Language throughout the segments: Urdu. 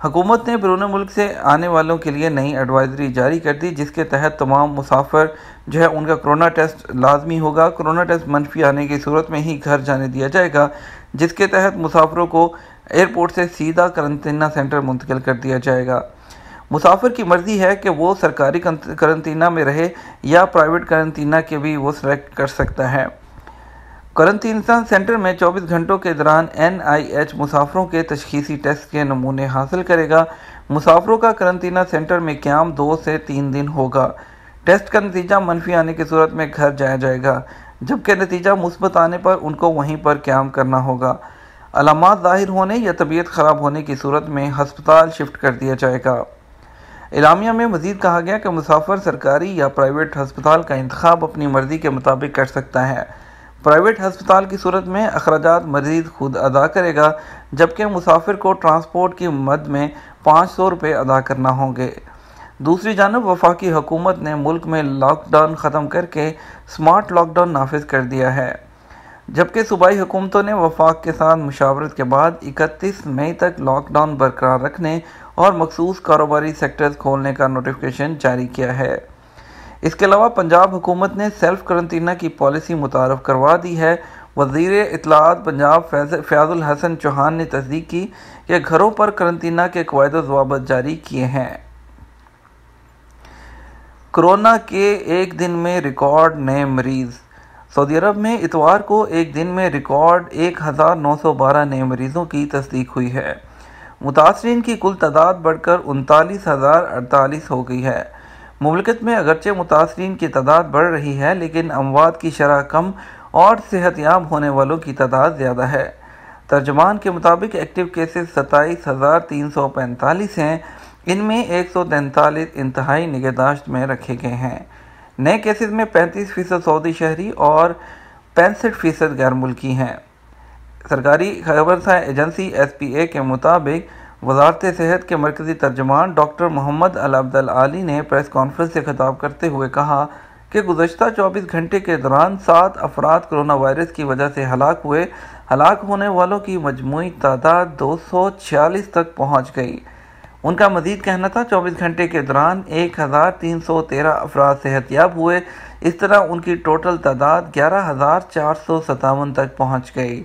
حکومت نے بیرون ملک سے آنے والوں کے لیے نئی ایڈوائزری جاری کر دی، جس کے تحت تمام مسافر جو ہے ان کا کرونا ٹیسٹ لازمی ہوگا۔ کرونا ٹیسٹ منفی آنے کی صورت میں ہی گھر جانے دیا جائے گا، جس کے تحت مسافروں کو ایئرپورٹ سے سیدھا قرنطینہ سینٹر منتقل کر دیا جائے گا۔ مسافر کی مرضی ہے کہ وہ سرکاری قرنطینہ میں رہے یا پرائیویٹ قرنطینہ کے بھی وہ سلیکٹ کر سکتا ہے۔ قرنطینہ سینٹر میں 24 گھنٹوں کے دوران NIH مسافروں کے تشخیصی ٹیسٹ کے نمونے حاصل کرے گا۔ مسافروں کا قرنطینہ سینٹر میں قیام 2 سے 3 دن ہوگا۔ ٹیسٹ کا نتیجہ منفی آنے کی صورت میں گھر جایا جائے گا، جبکہ نتیجہ مثبت آنے پر ان کو وہیں پر قیام کرنا ہوگا۔ علامات ظاہر ہونے یا طبیعت خراب ہونے کی صورت میں ہسپتال شفٹ کر دیا جائے گا۔ اعلامیہ میں مزید کہا گیا کہ مسافر سرکاری یا پرائیویٹ ہسپتال کا انتخاب اپنی مرضی کے مطابق کر سکتا ہے۔ پرائیویٹ ہسپتال کی صورت میں اخراجات مریض خود ادا کرے گا، جبکہ مسافر کو ٹرانسپورٹ کی مد میں 500 روپے ادا کرنا ہوں گے۔ دوسری جانب وفاقی حکومت نے ملک میں لاک ڈاؤن ختم کر کے سمارٹ لاک ڈاؤن نافذ کر دیا ہے، جبکہ صوبائی حکومتوں نے وفاق کے ساتھ مشاورت کے بعد 31 مئی تک لاک ڈاؤن برقرار رکھنے اور مخصوص کاروباری سیکٹرز کھولنے کا نوٹیفیکیشن جاری کیا ہے۔ اس کے علاوہ پنجاب حکومت نے سیلف قرنطینہ کی پالیسی متعارف کروا دی ہے۔ وزیر اطلاعات پنجاب فیاض الحسن چوہان نے تصدیق کی کہ گھروں پر قرنطینہ کے قواعد و ضوابط جاری کیے ہیں۔ کورونا کے ایک دن میں ریکارڈ نئے مریض۔ سعودی عرب میں اتوار کو ایک دن میں ریکارڈ 1912 نئے مریضوں کی تصدیق ہوئی ہے۔ متاثرین کی کل تعداد بڑھ کر 39,048 ہو گئی ہے۔ مملکت میں اگرچہ متاثرین کی تعداد بڑھ رہی ہے، لیکن اموات کی شرح کم اور صحت یاب ہونے والوں کی تعداد زیادہ ہے۔ ترجمان کے مطابق ایکٹیو کیسز 27,345 ہیں، ان میں 143 انتہائی نگہداشت میں رکھے گئے ہیں۔ نئے کیسز میں 35% سعودی شہری اور 65% غیر ملکی ہیں۔ سرکاری خبرساز ایجنسی SPA کے مطابق وزارت صحت کے مرکزی ترجمان ڈاکٹر محمد العبد العالی نے پریس کانفرنس سے خطاب کرتے ہوئے کہا کہ گزشتہ 24 گھنٹے کے دوران 7 افراد کورونا وائرس کی وجہ سے ہلاک ہوئے۔ ہلاک ہونے والوں کی مجموعی تعداد 246 تک پہنچ گئی۔ ان کا مزید کہنا تھا 24 گھنٹے کے دوران 1313 افراد صحت یاب ہوئے۔ اس طرح ان کی ٹوٹل تعداد 11,457 تک پہنچ گئی۔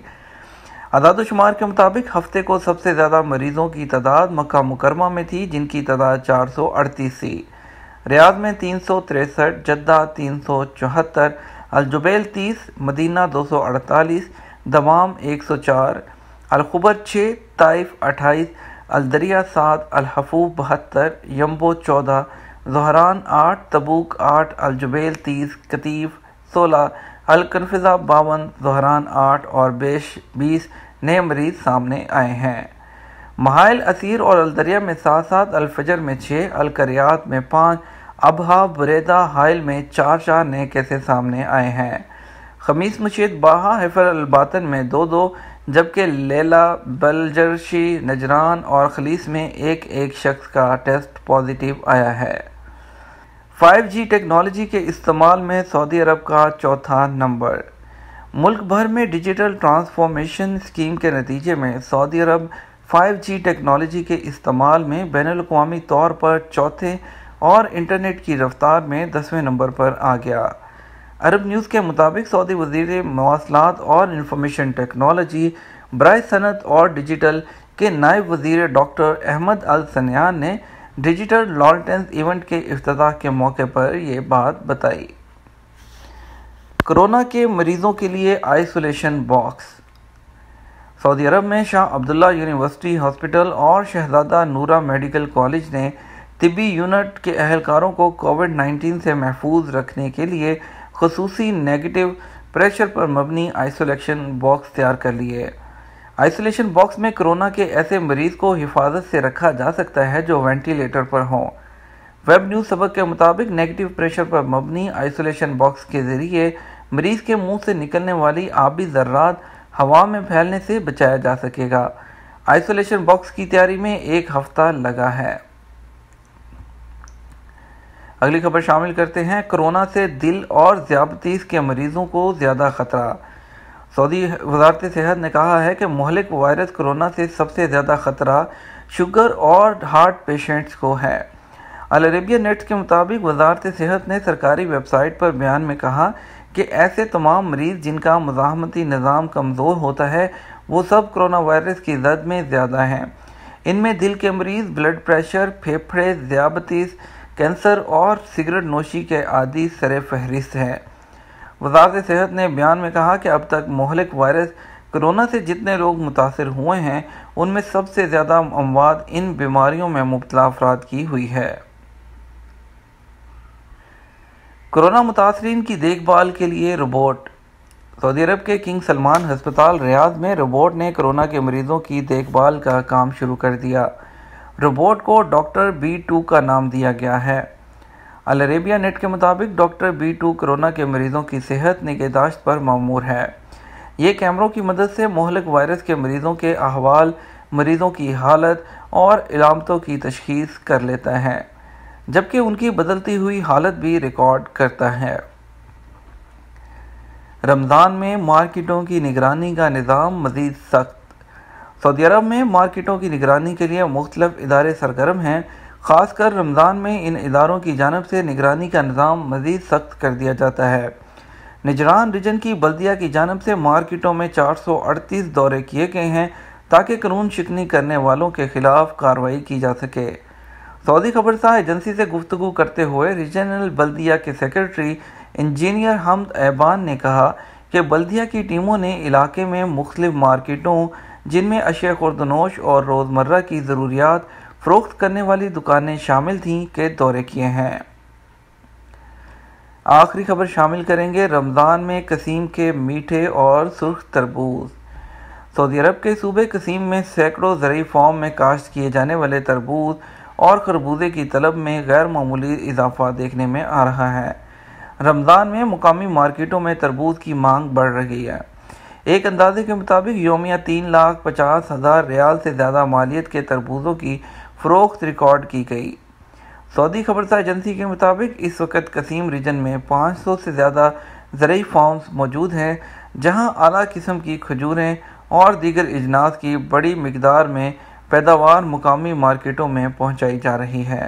اعداد و شمار کے مطابق ہفتے کو سب سے زیادہ مریضوں کی تعداد مکہ مکرمہ میں تھی، جن کی تعداد 438 تھی۔ ریاض میں 363، جدہ 374، الجبیل 30، مدینہ 248، دمام 104، الخبر 6، طائف 28، الدریہ 7، الحفوف 72، یمبو 14، زہران 8، تبوک 8، الجبیل 30، قطیف 16، الکنفذہ 52، زہران 8 اور بیش 20 نئے مریض سامنے آئے ہیں۔ محائل اسیر اور الدریہ میں 7، الفجر میں 6، القریات میں 5، ابہا بریدہ حائل میں 4 نئے کیسز سامنے آئے ہیں۔ خمیس مشیط باہا حفر الباطن میں 2، جبکہ لیلہ بلجرشی نجران اور خلیص میں ایک شخص کا ٹیسٹ پازیٹیو آیا ہے۔ 5G ٹیکنالوجی کے استعمال میں سعودی عرب کا چوتھا نمبر۔ ملک بھر میں ڈیجیٹل ٹرانسفارمیشن اسکیم کے نتیجے میں سعودی عرب 5G ٹیکنالوجی کے استعمال میں بین الاقوامی طور پر چوتھے اور انٹرنیٹ کی رفتار میں 10ویں نمبر پر آ گیا۔ عرب نیوز کے مطابق سعودی وزیر مواصلات اور انفارمیشن ٹیکنالوجی برائے صنعت اور ڈیجیٹل کے نائب وزیر ڈاکٹر احمد السنیان نے ڈیجیٹل لانٹرنز ایونٹ کے افتتاح کے موقع پر یہ بات بتائی۔ کورونا کے مریضوں کے لیے آئسولیشن باکس۔ سعودی عرب میں شاہ عبداللہ یونیورسٹی ہاسپٹل اور شہزادہ نورہ میڈیکل کالج نے طبی یونٹ کے اہلکاروں کو کووڈ-19 سے محفوظ رکھنے کے لیے خصوصی نیگیٹو پریشر پر مبنی آئسولیشن باکس تیار کر لیے۔ آئسولیشن باکس میں کورونا کے ایسے مریض کو حفاظت سے رکھا جا سکتا ہے جو وینٹیلیٹر پر ہوں۔ ویب نیوز سبق کے مطابق نیگیٹو پریشر پر مبنی آئسولیشن باکس کے ذریعے مریض کے منہ سے نکلنے والی آبی ذرات ہوا میں پھیلنے سے بچایا جا سکے گا۔ آئسولیشن باکس کی تیاری میں 1 ہفتہ لگا ہے۔ اگلی خبر شامل کرتے ہیں، کورونا سے دل اور ذیابیطس کے مریضوں کو زیادہ خطرہ۔ سعودی وزارت صحت نے کہا ہے کہ مہلک وائرس کورونا سے سب سے زیادہ خطرہ شوگر اور ہارٹ پیشنٹس کو ہے۔ العربیہ نیٹ کے مطابق وزارت صحت نے سرکاری ویب سائٹ پر بیان میں کہا کہ ایسے تمام مریض جن کا مزاحمتی نظام کمزور ہوتا ہے وہ سب کرونا وائرس کی زد میں زیادہ ہیں۔ ان میں دل کے مریض، بلڈ پریشر، پھیپھڑے، ذیابیطس، کینسر اور سگریٹ نوشی کے عادی سر فہرست ہیں۔ وزارت صحت نے بیان میں کہا کہ اب تک مہلک وائرس کرونا سے جتنے لوگ متاثر ہوئے ہیں ان میں سب سے زیادہ اموات ان بیماریوں میں مبتلا افراد کی ہوئی ہے۔ کورونا متاثرین کی دیکھ بھال کے لیے روبوٹ۔ سعودی عرب کے کنگ سلمان ہسپتال ریاض میں روبوٹ نے کورونا کے مریضوں کی دیکھ بھال کا کام شروع کر دیا۔ روبوٹ کو ڈاکٹر B2 کا نام دیا گیا ہے۔ العربیہ نیٹ کے مطابق ڈاکٹر B2 کورونا کے مریضوں کی صحت نگہداشت پر مامور ہے۔ یہ کیمروں کی مدد سے مہلک وائرس کے مریضوں کے احوال، مریضوں کی حالت اور علامتوں کی تشخیص کر لیتا ہے، جبکہ ان کی بدلتی ہوئی حالت بھی ریکارڈ کرتا ہے۔ رمضان میں مارکیٹوں کی نگرانی کا نظام مزید سخت۔ سعودی عرب میں مارکیٹوں کی نگرانی کے لیے مختلف ادارے سرگرم ہیں۔ خاص کر رمضان میں ان اداروں کی جانب سے نگرانی کا نظام مزید سخت کر دیا جاتا ہے۔ نجران ریجن کی بلدیہ کی جانب سے مارکیٹوں میں 438 دورے کیے گئے ہیں تاکہ قانون شکنی کرنے والوں کے خلاف کارروائی کی جا سکے۔ سعودی خبرساز ایجنسی سے گفتگو کرتے ہوئے ریجنل بلدیہ کے سیکرٹری انجینئر حمد ایبان نے کہا کہ بلدیہ کی ٹیموں نے علاقے میں مختلف مارکیٹوں جن میں اشیاء خوردنوش اور روزمرہ کی ضروریات فروخت کرنے والی دکانیں شامل تھیں کے دورے کیے ہیں۔ آخری خبر شامل کریں گے رمضان میں قصیم کے میٹھے اور سرخ تربوز۔ سعودی عرب کے صوبے قصیم میں سینکڑوں زرعی فارم میں کاشت کیے جانے والے تربوز اور خربوزے کی طلب میں غیر معمولی اضافہ دیکھنے میں آ رہا ہے۔ رمضان میں مقامی مارکیٹوں میں تربوز کی مانگ بڑھ رہی ہے۔ ایک اندازے کے مطابق یومیہ 3,50,000 ریال سے زیادہ مالیت کے تربوزوں کی فروخت ریکارڈ کی گئی۔ سعودی خبرساز ایجنسی کے مطابق اس وقت قصیم ریجن میں 500 سے زیادہ زرعی فارمز موجود ہیں جہاں اعلیٰ قسم کی کھجوریں اور دیگر اجناس کی بڑی مقدار میں پیداوار مقامی مارکیٹوں میں پہنچائی جا رہی ہے۔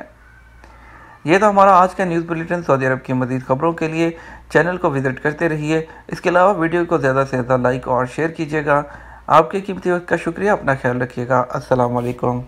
یہ تھا ہمارا آج کا نیوز بلیٹن۔ سعودی عرب کی مزید خبروں کے لیے چینل کو وزٹ کرتے رہیے۔ اس کے علاوہ ویڈیو کو زیادہ سے زیادہ لائک اور شیئر کیجیے گا۔ آپ کے قیمتی وقت کا شکریہ۔ اپنا خیال رکھیے گا۔ السلام علیکم۔